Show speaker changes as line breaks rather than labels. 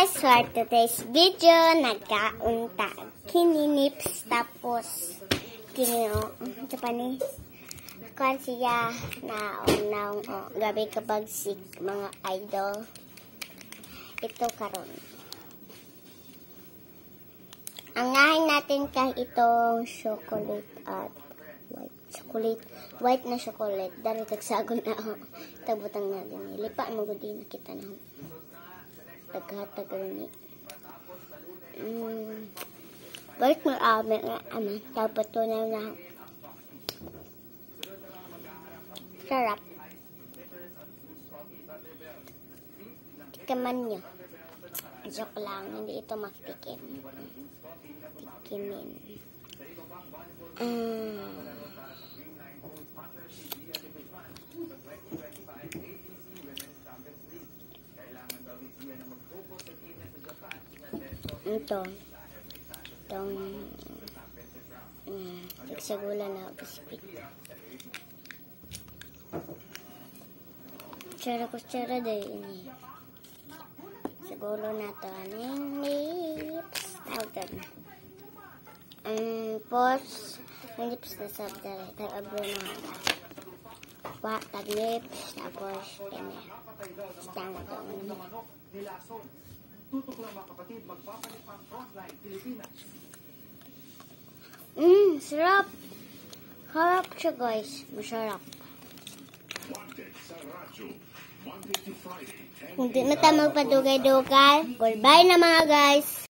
guys, for today's video, nagkaunta kininips tapos kinino ito pa ni kuan siya na unang gabi kabagsik mga idol ito karon. Ang nahin natin kay itong chocolate at white na chocolate dari tagsagon na tagbutang natin lipa mo gud din kita na taghatag ni balik mo dapat to na sarap tikaman nyo joke lang hindi ito maktikim tikimin itong nagsagula na biscuit kutsara dahil ini sagulo na to aning lips tawag na pos ang lips na sabdari tag-abro na tag lips tapos stang na to tutok lang mga kapatid, magpapalit pang Frontline Pilipinas. Sarap. Harap siya guys. Masarap. Hindi na tayo magpadugay-dugay. Goodbye na mga guys.